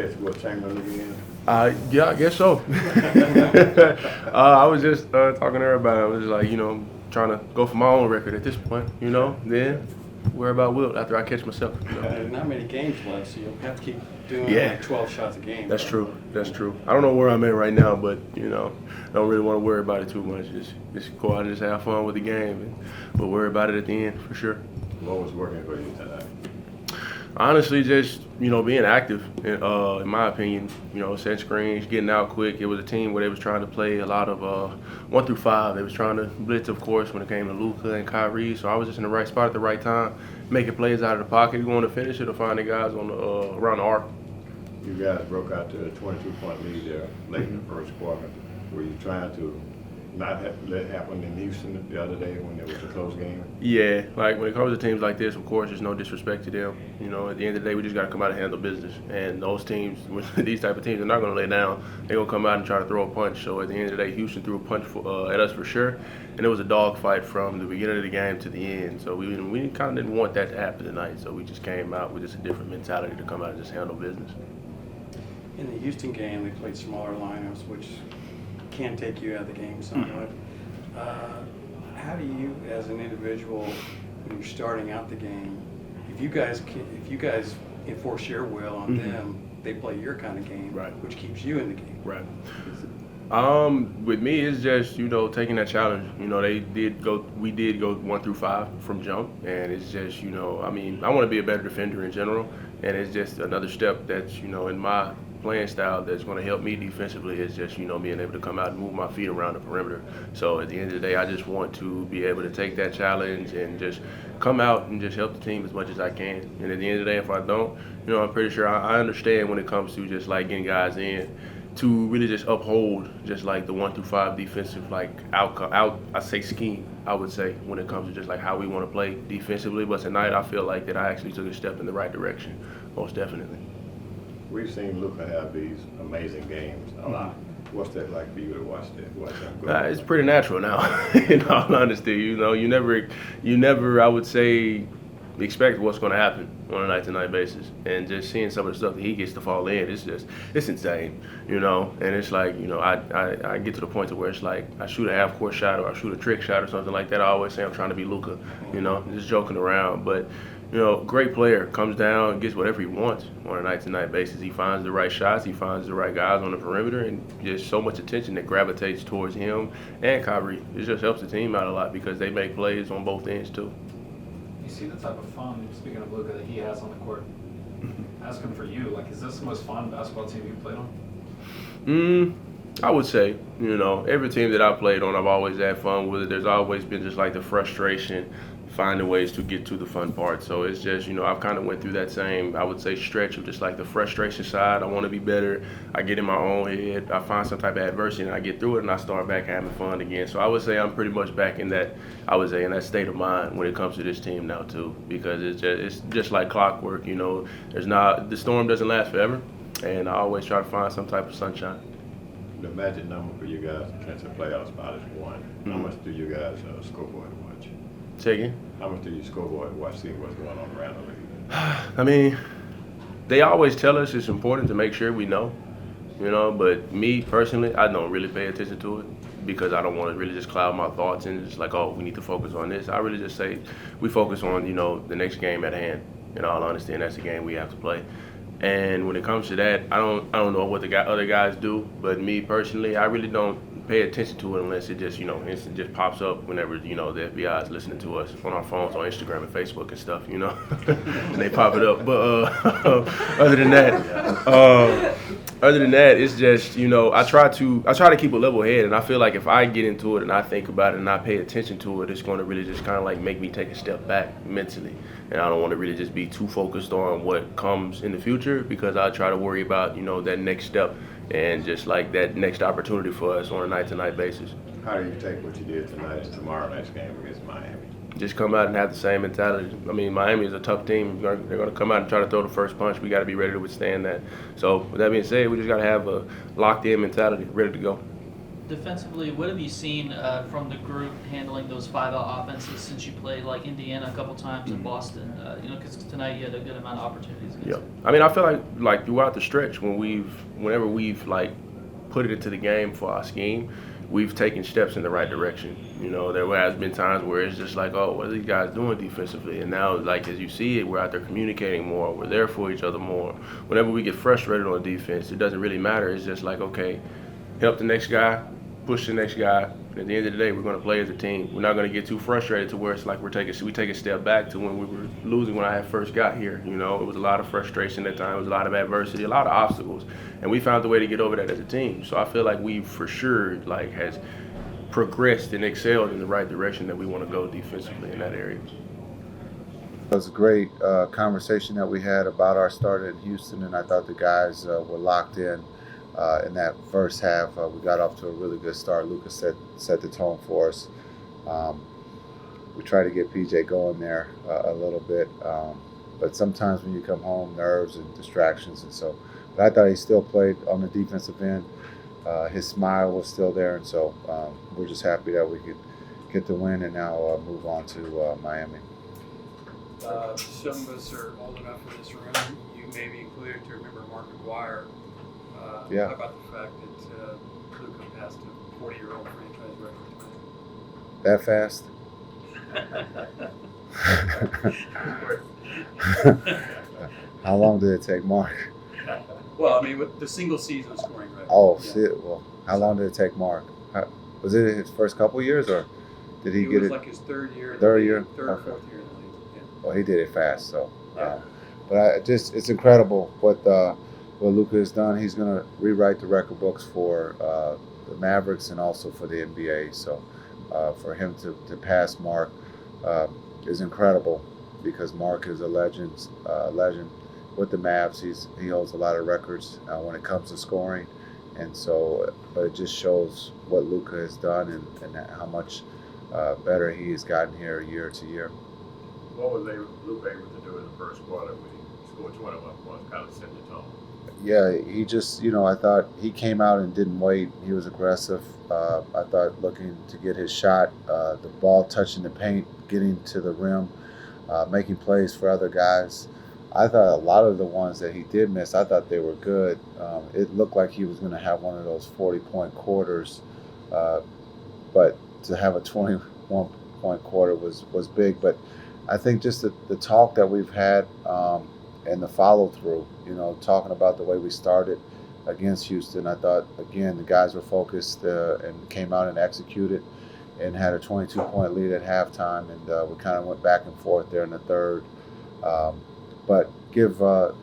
catch Will Chamberlain again? Yeah, I guess so. I was just talking to her about it. I was like, trying to go for my own record at this point, then worry about Wilt after I catch myself. There's not many games left, so you'll have to keep doing like 12 shots a game. That's true. That's true. I don't know where I'm at right now, but, I don't really want to worry about it too much. Just go out and just have fun with the game, but worry about it at the end for sure. What was working for you tonight? Honestly, just, being active, in my opinion, set screens, getting out quick. It was a team where they was trying to play a lot of 1 through 5. They was trying to blitz, of course, when it came to Luka and Kyrie. So I was just in the right spot at the right time, making plays out of the pocket, going to finish it or find the guys on the around the arc. You guys broke out to a 22-point lead there late in the first quarter. Were you trying to not let it happen in Houston the other day when it was a close game? Yeah, like when it comes to teams like this, of course, there's no disrespect to them. At the end of the day, we just got to come out and handle business. And those teams, these type of teams, are not going to lay down. They're going to come out and try to throw a punch. So at the end of the day, Houston threw a punch at us for sure. And it was a dogfight from the beginning of the game to the end. So we kind of didn't want that to happen tonight. So we just came out with just a different mentality to come out and just handle business. In the Houston game, they played smaller lineups, which can take you out of the game somewhat. How do you, as an individual, when you're starting out the game, if you guys enforce your will on them, they play your kind of game, right, which keeps you in the game. Right. With me, it's just taking that challenge. We did go 1 through 5 from jump, and it's just I want to be a better defender in general, and it's just another step that's in my playing style that's going to help me defensively is just being able to come out and move my feet around the perimeter. So at the end of the day, I just want to be able to take that challenge and just come out and just help the team as much as I can. And at the end of the day, if I don't, I'm pretty sure I understand when it comes to just like getting guys in to really just uphold just like the 1 through 5 defensive scheme, I would say, when it comes to just like how we want to play defensively. But tonight I feel like that I actually took a step in the right direction, most definitely. We've seen Luka have these amazing games a lot. What's that like for you to watch him go? It's pretty natural now. In all honesty, you never, I would say, expect what's going to happen on a night-to-night basis, and just seeing some of the stuff that he gets to fall in, it's insane, and it's like, I get to the point to where it's like I shoot a half-court shot or I shoot a trick shot or something like that. I always say I'm trying to be Luka, just joking around, but. Great player, comes down, gets whatever he wants on a night-to-night basis. He finds the right shots, he finds the right guys on the perimeter, and just so much attention that gravitates towards him and Kyrie. It just helps the team out a lot because they make plays on both ends too. You see the type of fun, speaking of Luka, that he has on the court. Asking for you, like, is this the most fun basketball team you've played on? I would say, every team that I've played on, I've always had fun with it. There's always been just like the frustration, finding ways to get to the fun part. So it's just, I've kind of went through that same, I would say, stretch of just like the frustration side. I want to be better. I get in my own head. I find some type of adversity and I get through it and I start back having fun again. So I would say I'm pretty much back in that, in that state of mind when it comes to this team now too, because it's just like clockwork, the storm doesn't last forever, and I always try to find some type of sunshine. The magic number for you guys to clinch a playoff spot is 1. How much do you guys scoreboard watch? Say again? How much do you scoreboard watch, see what's going on around the league? They always tell us it's important to make sure we know, but me personally, I don't really pay attention to it because I don't want to really just cloud my thoughts and just like, oh, we need to focus on this. I really just say we focus on, the next game at hand, in all honesty, and that's the game we have to play. And when it comes to that, I don't know what the other guys do, but me personally, I really don't pay attention to it unless it just, instant just pops up whenever, the FBI is listening to us on our phones, on Instagram and Facebook and stuff, and they pop it up. But other than that, it's just, I try to keep a level head, and I feel like if I get into it and I think about it and I pay attention to it, it's going to really just kind of like make me take a step back mentally. And I don't want to really just be too focused on what comes in the future because I try to worry about, that next step and just like that next opportunity for us on a night-to-night basis. How do you take what you did tonight and tomorrow night's game against Miami? Just come out and have the same mentality. Miami is a tough team. They're going to come out and try to throw the first punch. We got to be ready to withstand that. So with that being said, we just got to have a locked-in mentality, ready to go. defensively, what have you seen from the group handling those 5-out offenses since you played like Indiana a couple times in Boston? Because tonight you had a good amount of opportunities against Yeah, them. I mean, I feel like throughout the stretch whenever we've like put it into the game for our scheme, we've taken steps in the right direction. There has been times where it's just like, oh, what are these guys doing defensively? And now, like as you see it, we're out there communicating more. We're there for each other more. Whenever we get frustrated on defense, it doesn't really matter. It's just like, okay, help the next guy, push the next guy. At the end of the day, we're going to play as a team. We're not going to get too frustrated to where it's like we take a step back to when we were losing when I had first got here. It was a lot of frustration at times, it was a lot of adversity, a lot of obstacles, and we found a way to get over that as a team. So I feel like we for sure has progressed and excelled in the right direction that we want to go defensively in that area. It was a great conversation that we had about our start in Houston, and I thought the guys were locked in that first half. We got off to a really good start. Luka set the tone for us. We tried to get PJ going there a little bit, but sometimes when you come home, nerves and distractions, and so. But I thought he still played on the defensive end. His smile was still there, and so we're just happy that we could get the win and now move on to Miami. Some of us are old enough in this room, you may be included, to remember Mark McGuire. Yeah. How about the fact that Luka passed a 40-year-old franchise record That fast? How long did it take Mark? Well, I mean, with the single season scoring record. Oh, yeah. shit. Well, how long did it take Mark? Was it his first couple years, or did he get was it? like his third year. in the Third league, year? Third or Okay. fourth year in the league. Yeah. Well, he did it fast, so. Yeah. But it's incredible what Luka has done. He's going to rewrite the record books for the Mavericks and also for the NBA. So for him to pass Mark is incredible, because Mark is a legend with the Mavs. He holds a lot of records when it comes to scoring, and so but it just shows what Luka has done and how much better he has gotten here year to year. What was Luka able to do in the first quarter when he scored 21 points, kind of set the tone? Yeah, he just, I thought he came out and didn't wait. He was aggressive. I thought looking to get his shot, the ball touching the paint, getting to the rim, making plays for other guys. I thought a lot of the ones that he did miss, I thought they were good. It looked like he was going to have one of those 40-point quarters, but to have a 21-point quarter was big. But I think just the talk that we've had and the follow-through, talking about the way we started against Houston, I thought, again, the guys were focused and came out and executed and had a 22-point lead at halftime, and we kind of went back and forth there in the third. But give the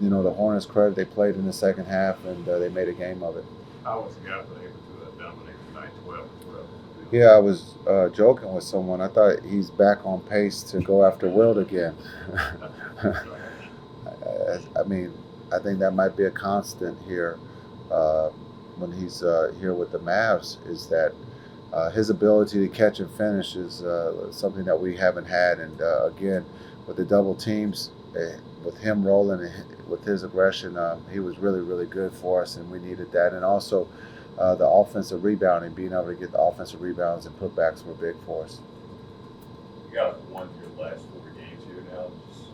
Hornets credit. They played in the second half, and they made a game of it. How was Gafford able to dominate tonight 12 as well? Yeah, I was joking with someone. I thought he's back on pace to go after Wilt again. I mean, I think that might be a constant here when he's here with the Mavs, is that his ability to catch and finish is something that we haven't had. And again, with the double teams, with him rolling, with his aggression, he was really, really good for us, and we needed that. And also the offensive rebounding, being able to get the offensive rebounds and putbacks were big for us. You guys won your last 4 games here now. Just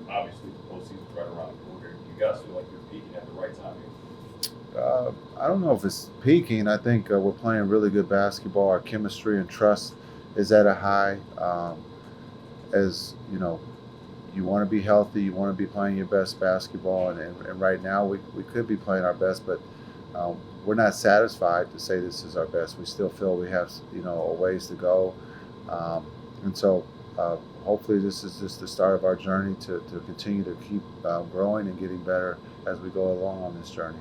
obviously, the postseason's right around the corner. You guys feel like you're peaking at the right time here? I don't know if it's peaking. I think we're playing really good basketball. Our chemistry and trust is at a high. As you know, you want to be healthy. You want to be playing your best basketball. And right now, we could be playing our best, but we're not satisfied to say this is our best. We still feel we have a ways to go. And so hopefully this is just the start of our journey to continue to keep growing and getting better as we go along on this journey.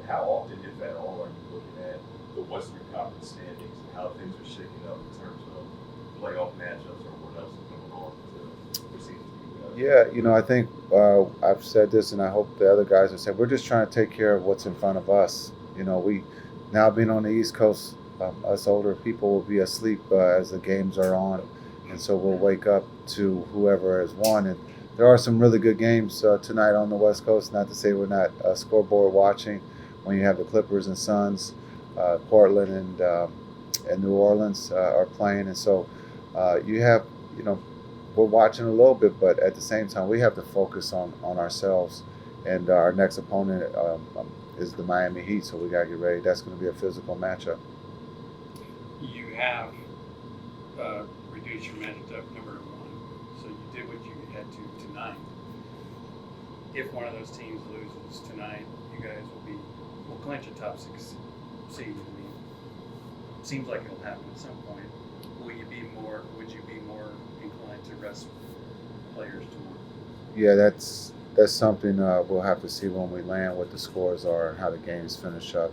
How often, if at all, are you looking at the Western Conference standings and how things are shaking up in terms of playoff matchups or what else is going on for season for you guys? Yeah, I think I've said this, and I hope the other guys have said, we're just trying to take care of what's in front of us. We now being on the East Coast, us older people will be asleep as the games are on, and so we'll wake up to whoever has won. And there are some really good games tonight on the West Coast. Not to say we're not scoreboard watching. when you have the Clippers and Suns, Portland and New Orleans are playing, and so you have, we're watching a little bit, but at the same time we have to focus on ourselves, and our next opponent is the Miami Heat, so we got to get ready. That's going to be a physical matchup. You have reduced your minutes up, number one, so you did what you had to tonight. If one of those teams loses tonight, you guys will clinch a top 6 seed. I mean, seems like it'll happen at some point. Would you be more inclined to rest players tomorrow? Yeah, that's something we'll have to see when we land, what the scores are and how the games finish up.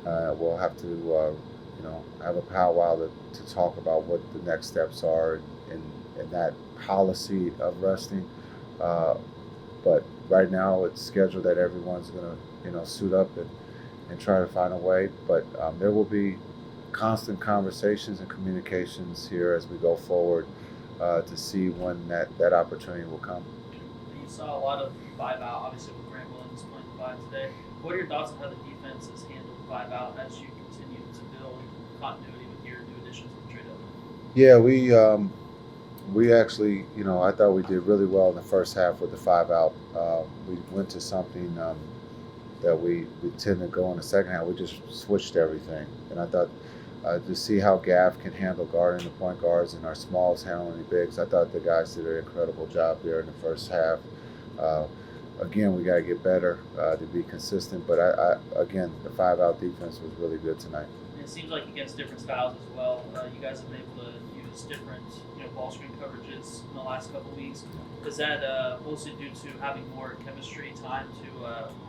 We'll have to have a powwow to talk about what the next steps are in that policy of resting. But right now it's scheduled that everyone's going to suit up and try to find a way. But there will be constant conversations and communications here as we go forward to see when that opportunity will come. You saw a lot of 5 out, obviously with Grant Williams playing 5 today. What are your thoughts on how the defense has handled 5 out as you continue to build continuity with your new additions to the trade deadline? Yeah, we actually, I thought we did really well in the first half with the 5 out. We went to something that we tend to go in the second half. We just switched everything, and I thought to see how Gaff can handle guarding the point guards and our smalls handling the bigs. I thought the guys did an incredible job there in the first half. Again, we got to get better to be consistent, but again, the 5 out defense was really good tonight. And it seems like against different styles as well, you guys have been able to use different ball screen coverages in the last couple weeks. Is that mostly due to having more chemistry time to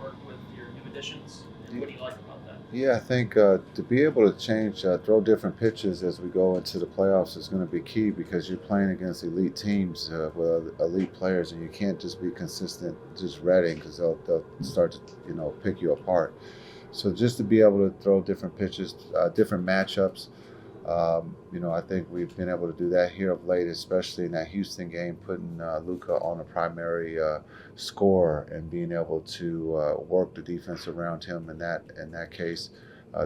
work with your new additions? And what do you like about that? Yeah, I think to be able to change, throw different pitches as we go into the playoffs is going to be key, because you're playing against elite teams with elite players, and you can't just be consistent just reading, because they'll start to pick you apart. So just to be able to throw different pitches, different matchups. I think we've been able to do that here of late, especially in that Houston game, putting Luka on a primary scorer and being able to work the defense around him in that case.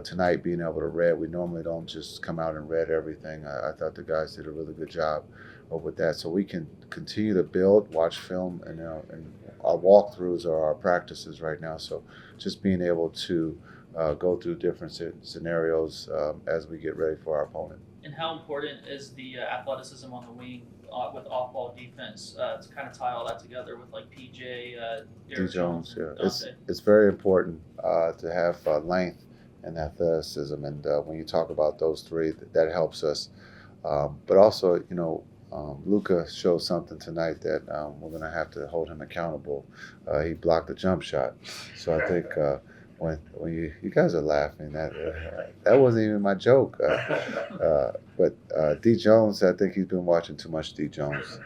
Tonight, being able to read, we normally don't just come out and read everything. I thought the guys did a really good job with that, so we can continue to build, watch film, and our walkthroughs are our practices right now. So just being able to go through different scenarios as we get ready for our opponent. And how important is the athleticism on the wing with off-ball defense to kind of tie all that together with like PJ, Derek Jones? Yeah, Dante? it's very important to have length and athleticism, and when you talk about those three, that helps us. But also, Luka showed something tonight that we're going to have to hold him accountable. He blocked a jump shot, so I think. When you guys are laughing, that wasn't even my joke. But D. Jones, I think he's been watching too much D. Jones.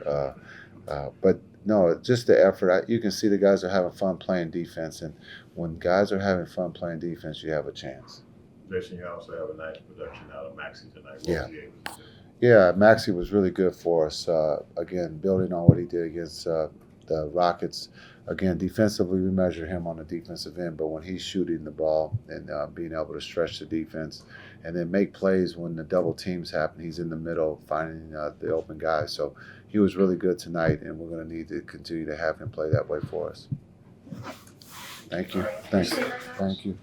But no, just the effort. You can see the guys are having fun playing defense, and when guys are having fun playing defense, you have a chance. Jason, you also have a nice production out of Maxey tonight. What Yeah. was he able to do? Yeah, Maxey was really good for us. Again, building on what he did against the Rockets. Again, defensively, we measure him on the defensive end, but when he's shooting the ball and being able to stretch the defense and then make plays when the double teams happen, he's in the middle finding the open guys. So he was really good tonight, and we're going to need to continue to have him play that way for us. Thank you. Thanks. Thank you.